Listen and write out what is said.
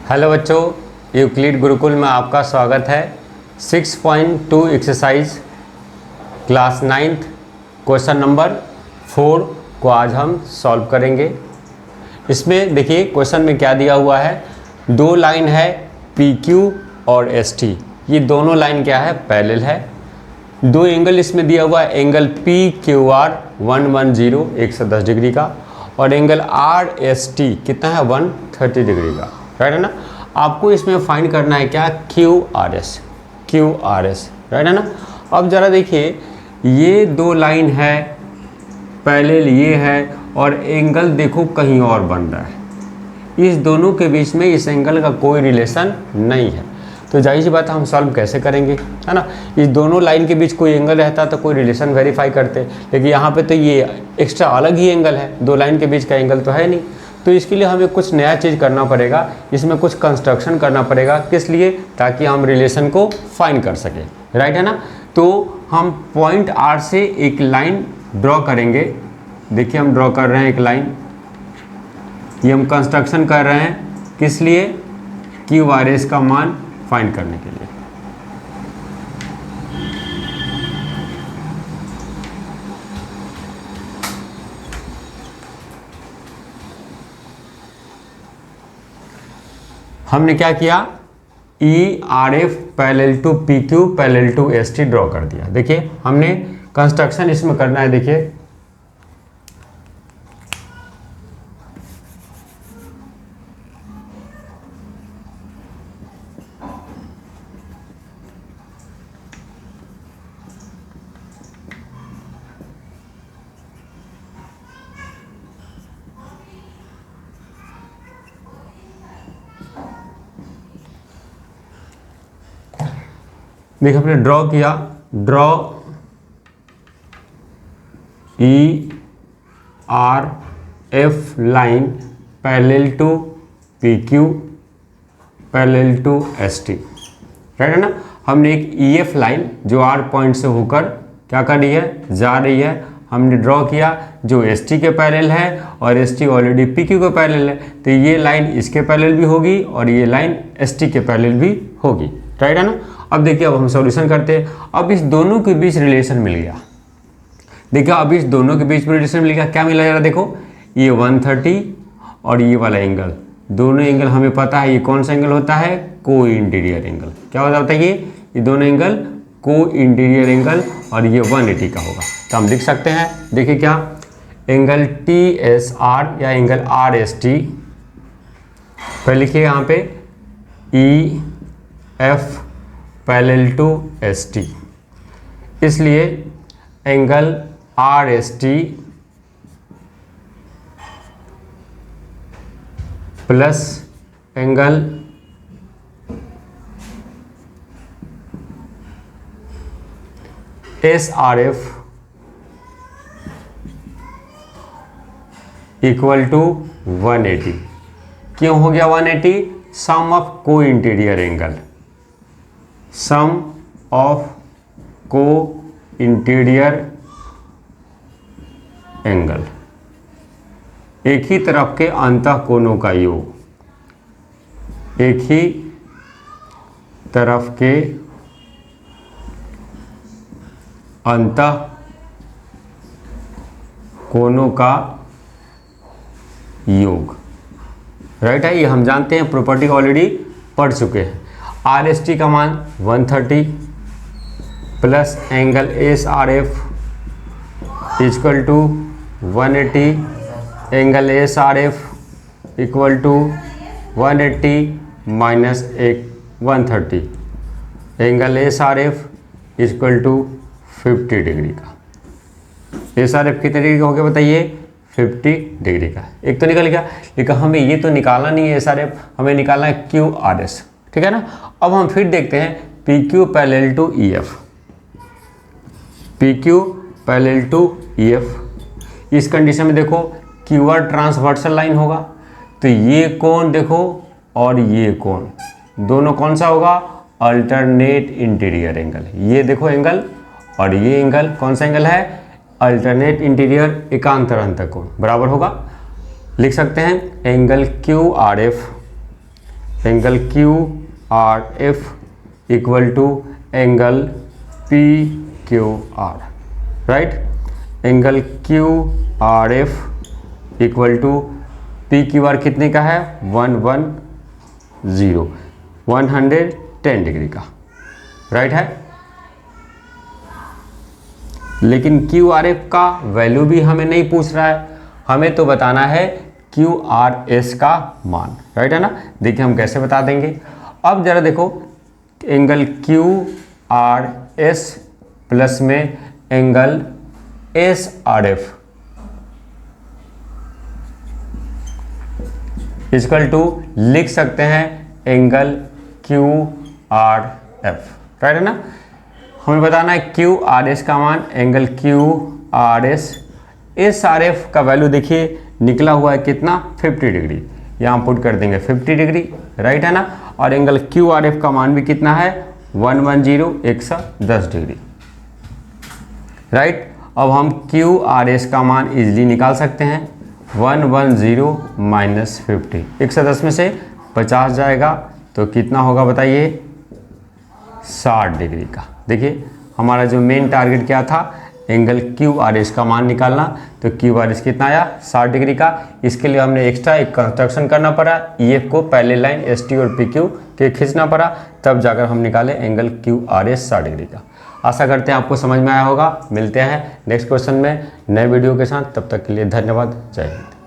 Hello बच्चों, Euclid Gurukul में आपका स्वागत है। 6.2 exercise class 9th question number 4 को आज हम सॉल्व करेंगे। इसमें देखिए क्वेश्चन में क्या दिया हुआ है, दो लाइन है PQ और ST। ये दोनों लाइन क्या है, पैरेलल है। दो एंगल इसमें दिया हुआ है, एंगल PQR 110 110 डिग्री का और एंगल RST कितना है 130 डिग्री का, राइट है ना। आपको इसमें फाइंड करना है क्या, QRS, राइट है ना। अब ज़रा देखिए, ये दो लाइन है पैरेलल, ये है और एंगल देखो कहीं और बन रहा है। इस दोनों के बीच में इस एंगल का कोई रिलेशन नहीं है, तो जाहिर सी बात है हम सॉल्व कैसे करेंगे, है ना। इस दोनों लाइन के बीच कोई एंगल रहता तो कोई रिलेशन वेरीफाई करते, लेकिन यहाँ पे तो ये एक्स्ट्रा अलग ही एंगल है, दो लाइन के बीच का एंगल तो है नहीं। तो इसके लिए हमें कुछ नया चीज़ करना पड़ेगा, इसमें कुछ कंस्ट्रक्शन करना पड़ेगा। किस लिए, ताकि हम रिलेशन को फाइंड कर सकें, राइट है ना। तो हम पॉइंट R से एक लाइन ड्रॉ करेंगे। देखिए हम ड्रॉ कर रहे हैं एक लाइन, ये हम कंस्ट्रक्शन कर रहे हैं किस लिए, QRS का मान फाइंड करने के लिए। हमने क्या किया, ERF parallel to PQ parallel to ST draw कर दिया। देखिए हमने कंस्ट्रक्शन इसमें करना है। देखिए देखिए हमने ड्रॉ किया, draw ERF line parallel to PQ parallel to ST, right है ना। हमने एक EF लाइन जो R पॉइंट से होकर क्या कर रही है, जा रही है, हमने ड्रॉ किया जो ST के पैरेलल है और ST ऑलरेडी PQ के पैरेलल है, तो ये लाइन इसके पैरेलल भी होगी और ये लाइन ST के पैरेलल भी होगी, राइट है ना। अब देखिए अब हम सॉल्यूशन करते हैं। अब इस दोनों के बीच रिलेशन मिल गया। देखिए अब इस दोनों के बीच में रिलेशन मिल गया, क्या मिला जरा देखो, ये 130 और ये वाला एंगल, दोनों एंगल हमें पता है ये कौन सा एंगल होता है, को इंटीरियर एंगल। क्या होता है बताइए, ये दोनों एंगल को इंटीरियर एंगल और ये 180 का होगा। तो हम लिख सकते हैं, देखिए क्या, एंगल TSR या एंगल RST, पहले लिखिए यहाँ पे EF पैरेलल टू ST, इसलिए angle RST plus angle SRF equal to 180। क्यों हो गया 180, सम ऑफ को इंटीरियर एंगल, सम ऑफ को इंटीरियर एंगल, एक ही तरफ के अंतः कोणों का योग, एक ही तरफ के अंतः कोणों का योग, राइट है। ये हम जानते हैं, प्रॉपर्टी ऑलरेडी पढ़ चुके हैं। RST का मान 130 plus angle SRF equal to 180, angle SRF equal to 180 minus 130, angle SRF equal to 50 degree का। SRF कितने डिग्री का हो गया बताइए, 50 डिग्री का। एक तो निकल गया, लेकिन हमें ये तो निकालना नहीं है SRF, हमें निकालना है QRS, ठीक है ना। अब हम फिर देखते हैं PQ parallel to EF, PQ parallel to EF। इस कंडीशन में देखो QR ट्रांसवर्सल लाइन होगा, तो ये कोण देखो और ये कोण दोनों कौन सा होगा, अल्टरनेट इंटीरियर एंगल। ये देखो एंगल और ये एंगल कौन सा एंगल है, अल्टरनेट इंटीरियर एकांतर अंतः कोण बराबर होगा। लिख सकते हैं angle QRF angle Q R F equal to angle P Q R, right. Angle Q R F equal to P Q R कितने का है 110 डिग्री का, राइट है। लेकिन क्यू आर एफ का वैल्यू भी हमें नहीं पूछ रहा है, हमें तो बताना है क्यू आर एस का मान, राइट है ना। देखिए हम कैसे बता देंगे। अब जरा देखो angle Q R S plus में angle S R F equal to लिख सकते हैं angle Q R F, right है ना। हमें बताना है क्यू आर एस का मान, angle Q R S, S R F का वैल्यू देखिए निकला हुआ है कितना 50 डिग्री, यहाँ पुट कर देंगे 50 डिग्री, राइट है ना। और एंगल क्यू आर एफ का मान भी कितना है 110 डिग्री, राइट। अब हम क्यू आर एस का मान इजीली निकाल सकते हैं 110 माइनस 50, 110 में से 50 जाएगा तो कितना होगा बताइए 60 डिग्री का। देखिए हमारा जो मेन टारगेट क्या था एंगल क्यू आर एस का मान निकालना, तो क्यू आर एस कितना आया 60 डिग्री का। इसके लिए हमने एक्स्ट्रा एक कंस्ट्रक्शन करना पड़ा, ई एफ को पहले लाइन एस टी और पी क्यू के खींचना पड़ा, तब जाकर हम निकाले angle Q R S 60 degree का। आशा करते हैं आपको समझ में आया होगा। मिलते हैं नेक्स्ट क्वेश्चन में नए वीडियो के साथ, तब तक के लिए धन्यवाद, जय हिंद।